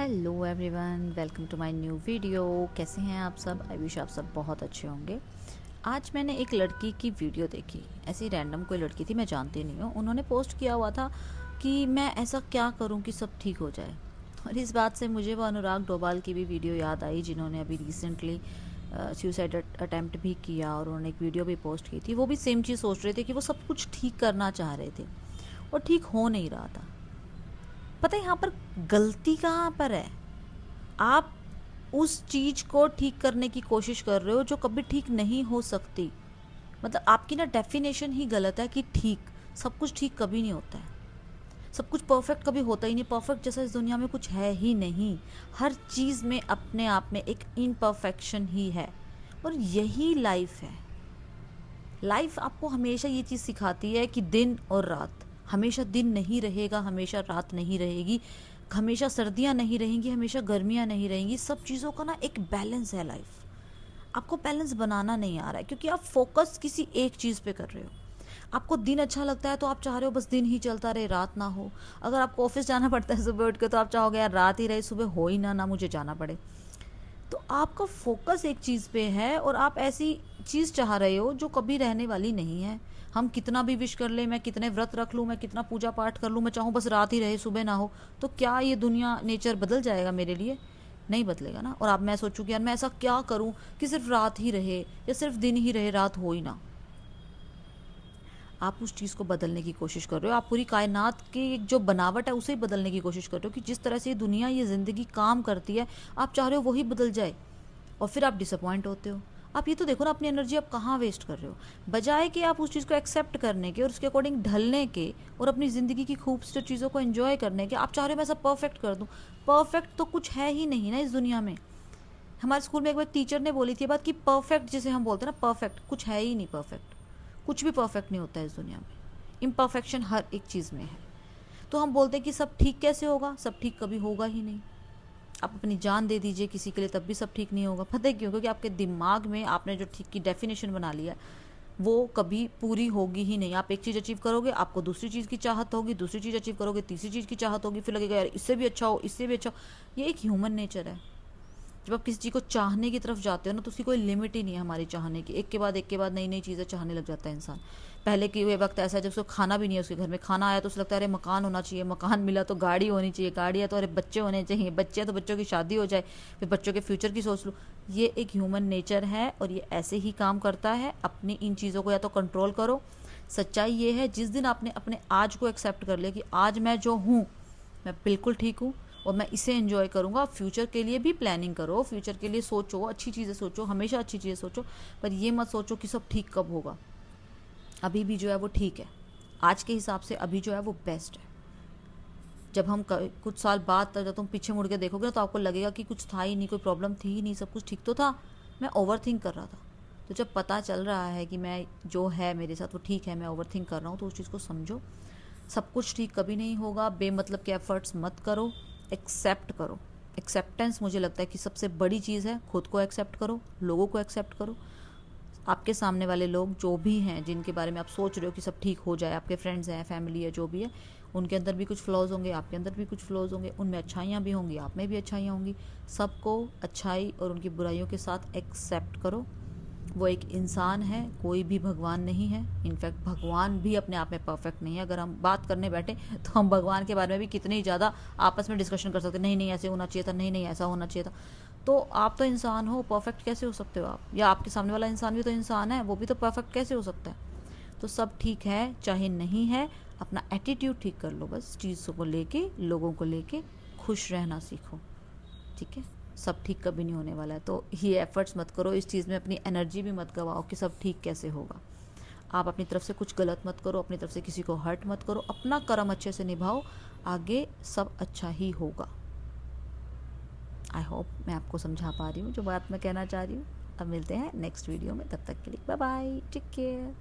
Hello everyone, welcome to my new video. कैसे हैं आप सब? आई विश आप सब बहुत अच्छे होंगे। आज मैंने एक लड़की की वीडियो देखी। ऐसी रैंडम कोई लड़की थी, मैं जानती नहीं हूँ। उन्होंने पोस्ट किया हुआ था कि मैं ऐसा क्या करूँ कि सब ठीक हो जाए। और इस बात से मुझे वो अनुराग डोभाल की भी वीडियो याद आई, जिन्होंने अभी रिसेंटली सुसाइड अटैम्प्ट भी किया और उन्होंने एक वीडियो भी पोस्ट की थी। वो भी सेम चीज़ सोच रहे थे कि वो सब कुछ ठीक करना चाह रहे थे और ठीक हो नहीं रहा था। पता है यहाँ पर गलती कहाँ पर है? आप उस चीज़ को ठीक करने की कोशिश कर रहे हो जो कभी ठीक नहीं हो सकती। मतलब आपकी ना डेफिनेशन ही गलत है कि ठीक, सब कुछ ठीक कभी नहीं होता है। सब कुछ परफेक्ट कभी होता ही नहीं। परफेक्ट जैसा इस दुनिया में कुछ है ही नहीं। हर चीज़ में अपने आप में एक इम्परफेक्शन ही है और यही लाइफ है। लाइफ आपको हमेशा ये चीज़ सिखाती है कि दिन और रात, हमेशा दिन नहीं रहेगा, हमेशा रात नहीं रहेगी, हमेशा सर्दियाँ नहीं रहेंगी, हमेशा गर्मियाँ नहीं रहेंगी। सब चीज़ों का ना एक बैलेंस है लाइफ। आपको बैलेंस बनाना नहीं आ रहा है क्योंकि आप फोकस किसी एक चीज़ पे कर रहे हो। आपको दिन अच्छा लगता है तो आप चाह रहे हो बस दिन ही चलता रहे, रात ना हो। अगर आपको ऑफिस जाना पड़ता है सुबह उठ के तो आप चाहोगे यार रात ही रहे, सुबह हो ही ना मुझे जाना पड़े। तो आपका फोकस एक चीज़ पे है और आप ऐसी चीज़ चाह रहे हो जो कभी रहने वाली नहीं है। हम कितना भी विश कर ले, मैं कितने व्रत रख लूँ, मैं कितना पूजा पाठ कर लूँ, मैं चाहूँ बस रात ही रहे, सुबह ना हो, तो क्या ये दुनिया, नेचर बदल जाएगा मेरे लिए? नहीं बदलेगा ना। और अब मैं सोचूँ कि यार मैं ऐसा क्या करूँ कि सिर्फ रात ही रहे या सिर्फ दिन ही रहे, रात हो ही ना। आप उस चीज़ को बदलने की कोशिश कर रहे हो। आप पूरी कायनात की एक जो बनावट है उसे ही बदलने की कोशिश कर रहे हो कि जिस तरह से ये दुनिया, ये ज़िंदगी काम करती है, आप चाह रहे हो वही बदल जाए और फिर आप डिसअपॉइंट होते हो। आप ये तो देखो ना, अपनी एनर्जी आप कहाँ वेस्ट कर रहे हो। बजाय कि आप उस चीज़ को एक्सेप्ट करने के और उसके अकॉर्डिंग ढलने के और अपनी ज़िंदगी की खूबसूरत चीज़ों को एंजॉय करने के, आप चाह रहे हो मैं सब परफेक्ट कर दूँ। परफेक्ट तो कुछ है ही नहीं ना इस दुनिया में। हमारे स्कूल में एक बार टीचर ने बोली थी ये बात कि परफेक्ट जिसे हम बोलते हैं ना, परफेक्ट कुछ है ही नहीं। परफेक्ट कुछ भी परफेक्ट नहीं होता है इस दुनिया में। इम्परफेक्शन हर एक चीज़ में है। तो हम बोलते हैं कि सब ठीक कैसे होगा? सब ठीक कभी होगा ही नहीं। आप अपनी जान दे दीजिए किसी के लिए तब भी सब ठीक नहीं होगा। पता है क्यों? क्योंकि आपके दिमाग में आपने जो ठीक की डेफिनेशन बना लिया है वो कभी पूरी होगी ही नहीं। आप एक चीज़ अचीव करोगे, आपको दूसरी चीज़ की चाहत होगी, दूसरी चीज़ अचीव करोगे, तीसरी चीज़ की चाहत होगी, फिर लगेगा यार इससे भी अच्छा हो, इससे भी अच्छा हो। ये एक ह्यूमन नेचर है। जब आप किसी चीज़ को चाहने की तरफ जाते हो ना, तो उसकी कोई लिमिट ही नहीं है हमारी चाहने की। एक के बाद नई नई चीज़ें चाहने लग जाता है इंसान। पहले के हुए वक्त ऐसा है जब उसको खाना भी नहीं है, उसके घर में खाना आया तो उसे लगता है अरे मकान होना चाहिए, मकान मिला तो गाड़ी होनी चाहिए, गाड़ी है तो अरे बच्चे होने चाहिए, बच्चे तो बच्चों की शादी हो जाए, फिर बच्चों के फ्यूचर की सोच लो। ये एक ह्यूमन नेचर है और ये ऐसे ही काम करता है। अपनी इन चीज़ों को या तो कंट्रोल करो। सच्चाई ये है, जिस दिन आपने अपने आज को एक्सेप्ट कर लिया कि आज मैं जो हूँ मैं बिल्कुल ठीक हूँ और मैं इसे एंजॉय करूँगा। फ्यूचर के लिए भी प्लानिंग करो, फ्यूचर के लिए सोचो, अच्छी चीज़ें सोचो, हमेशा अच्छी चीज़ें सोचो। पर ये मत सोचो कि सब ठीक कब होगा। अभी भी जो है वो ठीक है। आज के हिसाब से अभी जो है वो बेस्ट है। जब हम कुछ साल बाद जब तुम पीछे मुड़ के देखोगे ना तो आपको लगेगा कि कुछ था ही नहीं, कोई प्रॉब्लम थी ही नहीं, सब कुछ ठीक तो था, मैं ओवर थिंक कर रहा था। तो जब पता चल रहा है कि मैं जो है मेरे साथ वो ठीक है, मैं ओवर थिंक कर रहा हूँ, तो उस चीज़ को समझो। सब कुछ ठीक कभी नहीं होगा। बेमतलब के एफर्ट्स मत करो, एक्सेप्ट करो। एक्सेप्टेंस मुझे लगता है कि सबसे बड़ी चीज़ है। खुद को एक्सेप्ट करो, लोगों को एक्सेप्ट करो। आपके सामने वाले लोग जो भी हैं, जिनके बारे में आप सोच रहे हो कि सब ठीक हो जाए, आपके फ्रेंड्स हैं, फैमिली है, जो भी है, उनके अंदर भी कुछ फ्लॉज होंगे, आपके अंदर भी कुछ फ्लॉज होंगे। उनमें अच्छाइयाँ भी होंगी, आप में भी अच्छाइयाँ होंगी। सबको अच्छाई और उनकी बुराइयों के साथ एक्सेप्ट करो। वो एक इंसान है, कोई भी भगवान नहीं है। इनफैक्ट भगवान भी अपने आप में परफेक्ट नहीं है। अगर हम बात करने बैठे तो हम भगवान के बारे में भी कितनी ज़्यादा आपस में डिस्कशन कर सकते हैं। नहीं नहीं ऐसे होना चाहिए था, नहीं नहीं ऐसा होना चाहिए था। तो आप तो इंसान हो, परफेक्ट कैसे हो सकते हो आप? या आपके सामने वाला इंसान भी तो इंसान है, वो भी तो परफेक्ट कैसे हो सकता है? तो सब ठीक है चाहे नहीं है, अपना एटीट्यूड ठीक कर लो। बस चीज़ों को लेके, लोगों को लेके खुश रहना सीखो। ठीक है, सब ठीक कभी नहीं होने वाला है। तो ये एफर्ट्स मत करो, इस चीज़ में अपनी एनर्जी भी मत गवाओ कि सब ठीक कैसे होगा। आप अपनी तरफ से कुछ गलत मत करो, अपनी तरफ से किसी को हर्ट मत करो, अपना कर्म अच्छे से निभाओ, आगे सब अच्छा ही होगा। आई होप मैं आपको समझा पा रही हूँ जो बात मैं कहना चाह रही हूँ। अब मिलते हैं नेक्स्ट वीडियो में, तब तक के लिए बाय बाय, टेक केयर।